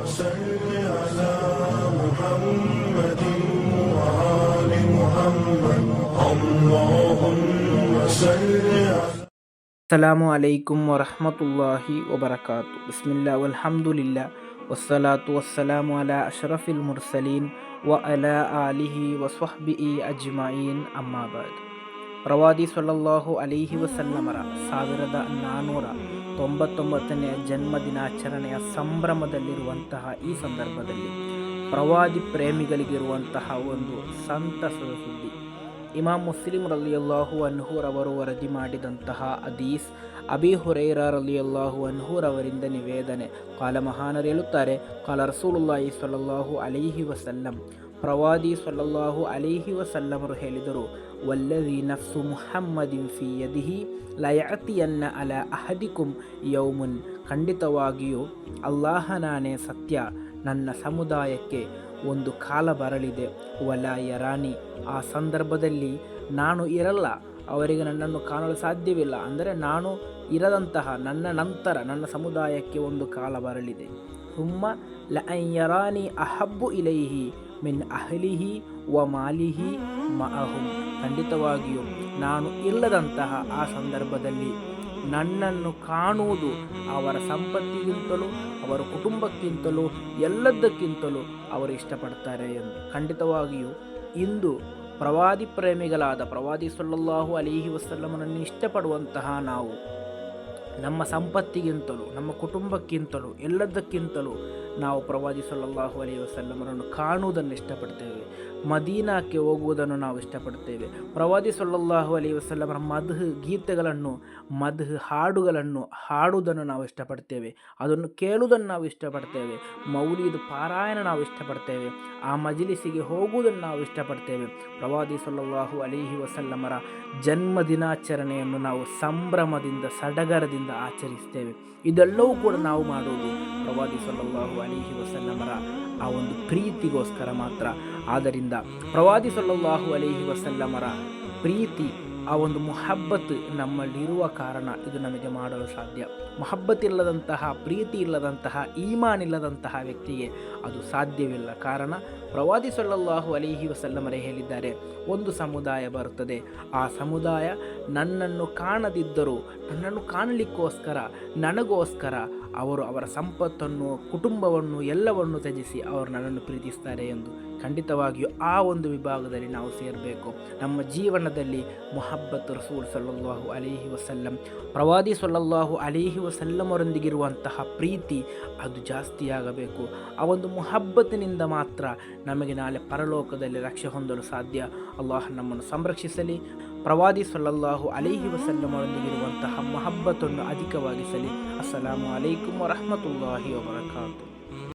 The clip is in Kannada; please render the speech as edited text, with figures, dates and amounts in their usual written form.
صل على محمد وآل محمد اللهم صل على ಅಸ್ಸಲಾಮು ಅಲೈಕುಂ ವರಹಮತುಲ್ಲಾಹಿ ವಬರಕಾತು. ಬಿಸ್ಮಿಲ್ಲಾ ವಲ್ಹಮ್ದುಲಿಲ್ಲಾ ವಸ್ಸಲಾತು ವಸ್ಸಲಾಮು ಅಲಾ ಅಶ್ರಫಿಲ್ ಮುರ್ಸಲೀನ್ ವ ಅಲಾ ಆಲಿಹಿ ವಸ್ವಹ್ಬಿಹಿ ಅಜ್ಮഈನ್ ಅಮ್ಮಾಬಾದ್. ಪ್ರವಾದಿ ಸಲ್ಲಲ್ಲಾಹು ಅಲೈಹಿ ವಸಲ್ಲಮರ 1499ನೇ ಜನ್ಮದಿನಾಚರಣೆಯ ಸಂಭ್ರಮದಲ್ಲಿರುವಂತಹ ಈ ಸಂದರ್ಭದಲ್ಲಿ ಪ್ರವಾದಿ ಪ್ರೇಮಿಗಳಿಗಿರುವಂತಹ ಒಂದು ಸಂತಸದ ಸುದ್ದಿ. ಇಮಾಮ್ ಮುಸ್ಲಿಂ ರಲಿಯಲ್ಲಾಹು ಅನ್ಹು ರವರು ವರದಿ ಮಾಡಿದಂತಹ ಹದೀಸ್, ಅಬಿ ಹುರೈರಾ ರಲಿಯಲ್ಲಾಹು ಅನ್ಹು ರವರಿಂದ ನಿವೇದನೆ. ಕಾಲ ಮಹಾನರು ಹೇಳುತ್ತಾರೆ, ಕಾಲ ರಸೂಲುಲ್ಲಾಹಿ ಸ್ವಲ್ಲಲ್ಲಾಹು ಅಲೈಹಿ ವಸಲ್ಲಂ, ಪ್ರವಾದಿ ಸ್ವಲ್ಲಲ್ಲಾಹು ಅಲೈಹಿ ವಸಲ್ಲಮರು ಹೇಳಿದರು, ವಲ್ಲದಿ ನಫ್ಸು ಮುಹಮ್ಮದಿನ್ ಫಿ ಯದಿಹಿ ಲಯಅತಿಯನ್ನ ಅಲ ಅಹದಿಕುಂ ಯೌಮುನ್, ಖಂಡಿತವಾಗಿಯೂ ಅಲ್ಲಾಹನಾನೇ ಸತ್ಯ, ನನ್ನ ಸಮುದಾಯಕ್ಕೆ ಒಂದು ಕಾಲ ಬರಲಿದೆ, ವಲ ಯರಾನಿ, ಆ ಸಂದರ್ಭದಲ್ಲಿ ನಾನು ಇರಲ್ಲ, ಅವರಿಗೆ ನನ್ನನ್ನು ಕಾಣಲು ಸಾಧ್ಯವಿಲ್ಲ. ಅಂದರೆ ನಾನು ಇರದಂತಹ ನನ್ನ ನಂತರ ನನ್ನ ಸಮುದಾಯಕ್ಕೆ ಒಂದು ಕಾಲ ಬರಲಿದೆ. ಹುಮ್ಮ ಲಅನ್ ಯರಾನಿ ಅಹಬ್ಬು ಇಲೈಹಿ ಮಿನ್ ಅಹ್ಲಿಹಿ ವ ಮಾಲಿಹಿ ಮಅಹುಂ, ಖಂಡಿತವಾಗಿಯೂ ನಾನು ಇಲ್ಲದಂತಹ ಆ ಸಂದರ್ಭದಲ್ಲಿ ನನ್ನನ್ನು ಕಾಣುವುದು ಅವರ ಸಂಪತ್ತಿಗಿಂತಲೂ ಅವರ ಕುಟುಂಬಕ್ಕಿಂತಲೂ ಎಲ್ಲದಕ್ಕಿಂತಲೂ ಅವರು ಇಷ್ಟಪಡ್ತಾರೆ ಎಂದು. ಖಂಡಿತವಾಗಿಯೂ ಇಂದು ಪ್ರವಾದಿ ಪ್ರೇಮಿಗಳಾದ ಪ್ರವಾದಿ ಸಲ್ಲಲ್ಲಾಹು ಅಲೈಹಿ ವಸಲ್ಲಮನನ್ನು ಇಷ್ಟಪಡುವಂತಹ ನಾವು ನಮ್ಮ ಸಂಪತ್ತಿಗಿಂತಲೂ ನಮ್ಮ ಕುಟುಂಬಕ್ಕಿಂತಲೂ ಎಲ್ಲದಕ್ಕಿಂತಲೂ ನಾವು ಪ್ರವಾದಿ ಸಲ್ಲಲ್ಲಾಹು ಅಲೈಹಿ ವಸಲ್ಲಮರನ್ನು ಕಾಣುವುದನ್ನು ಇಷ್ಟಪಡ್ತೇವೆ. ಮದೀನಾಕ್ಕೆ ಹೋಗುವುದನ್ನು ನಾವು ಇಷ್ಟಪಡ್ತೇವೆ. ಪ್ರವಾದಿ ಸಲ್ಲಲ್ಲಾಹು ಅಲೈಹಿ ವಸಲ್ಲಮರ ಮದ್ಹ್ ಗೀತೆಗಳನ್ನು ಹಾಡುಗಳನ್ನು ಹಾಡುವುದನ್ನು ನಾವು ಇಷ್ಟಪಡ್ತೇವೆ. ಅದನ್ನು ಕೇಳುವುದನ್ನು ನಾವು ಇಷ್ಟಪಡ್ತೇವೆ. ಮೌಲಿದ್ ಪಾರಾಯಣ ನಾವು ಇಷ್ಟಪಡ್ತೇವೆ. ಆ ಮಜ್ಲಿಸಿಗೆ ಹೋಗುವುದನ್ನು ನಾವು ಇಷ್ಟಪಡ್ತೇವೆ. ಪ್ರವಾದಿ ಸಲ್ಲಲ್ಲಾಹು ಅಲೈಹಿ ವಸಲ್ಲಮರ ಜನ್ಮ ದಿನಾಚರಣೆಯನ್ನು ನಾವು ಸಂಭ್ರಮದಿಂದ ಸಡಗರದಿಂದ ಆಚರಿಸ್ತೇವೆ. ಇದೆಲ್ಲವೂ ಕೂಡ ನಾವು ಮಾಡುವುದು ಪ್ರವಾದಿ ಸಲ್ಲಲ್ಲಾಹು ಅಲೈಹಿ ವಸಲ್ಲಮರ ಆ ಒಂದು ಪ್ರೀತಿಗೋಸ್ಕರ ಮಾತ್ರ. ಆದ್ದರಿಂದ ಪ್ರವಾದಿ ಸಲ್ಲಲ್ಲಾಹು ಅಲೈಹಿ ವಸಲ್ಲಮರ ಪ್ರೀತಿ, ಆ ಒಂದು ಮುಹಬ್ಬತ್ ನಮ್ಮಲ್ಲಿರುವ ಕಾರಣ ಇದು ನಮಗೆ ಮಾಡಲು ಸಾಧ್ಯ. ಮುಹಬ್ಬತ್ ಇಲ್ಲದಂತಹ, ಪ್ರೀತಿ ಇಲ್ಲದಂತಹ, ಈಮಾನ್ ಇಲ್ಲದಂತಹ ವ್ಯಕ್ತಿಗೆ ಅದು ಸಾಧ್ಯವಿಲ್ಲ. ಕಾರಣ ಪ್ರವಾದಿ ಸಲ್ಲಲ್ಲಾಹು ಅಲೈಹಿ ವಸಲ್ಲಮರೇ ಹೇಳಿದ್ದಾರೆ, ಒಂದು ಸಮುದಾಯ ಬರುತ್ತದೆ, ಆ ಸಮುದಾಯ ನನ್ನನ್ನು ಕಾಣದಿದ್ದರೂ ನನ್ನನ್ನು ಕಾಣಲಿಕ್ಕೋಸ್ಕರ, ನನಗೋಸ್ಕರ ಅವರು ಅವರ ಸಂಪತ್ತನ್ನು, ಕುಟುಂಬವನ್ನು ಎಲ್ಲವನ್ನು ತ್ಯಜಿಸಿ ಅವರು ನನ್ನನ್ನು ಪ್ರೀತಿಸ್ತಾರೆ ಎಂದು. ಖಂಡಿತವಾಗಿಯೂ ಆ ಒಂದು ವಿಭಾಗದಲ್ಲಿ ನಾವು ಸೇರಬೇಕು. ನಮ್ಮ ಜೀವನದಲ್ಲಿ ಮುಹಬ್ಬತ್ ರಸೂಲ್ ಸಲ್ಲಲ್ಲಾಹು ಅಲೈಹಿ ವಸಲ್ಲಂ, ಪ್ರವಾದಿ ಸಲ್ಲಲ್ಲಾಹು ಅಲೈಹಿ ವಸಲ್ಲಮರೊಂದಿಗಿರುವಂತಹ ಪ್ರೀತಿ ಅದು ಜಾಸ್ತಿಯಾಗಬೇಕು. ಆ ಒಂದು ಮುಹಬ್ಬತ್ತಿನಿಂದ ಮಾತ್ರ ನಮಗೆ ನಾಳೆ ಪರಲೋಕದಲ್ಲಿ ರಕ್ಷೆ ಹೊಂದಲು ಸಾಧ್ಯ. ಅಲ್ಲಾಹ್ ನಮ್ಮನ್ನು ಸಂರಕ್ಷಿಸಲಿ. ಪ್ರವಾದಿ ಸಲ್ಲಲ್ಲಾಹು ಅಲೈಹಿ ವಸಲ್ಲಮರೊಂದಿಗಿರುವಂತಹ ಮುಹಬ್ಬತ್ತನ್ನು ಅಧಿಕವಾಗಿಸಲಿ. ಅಸ್ಸಲಾಮು ಅಲೈಕುಂ ವರಹಮತುಲ್ಲಾಹಿ ವಬರಕಾತು.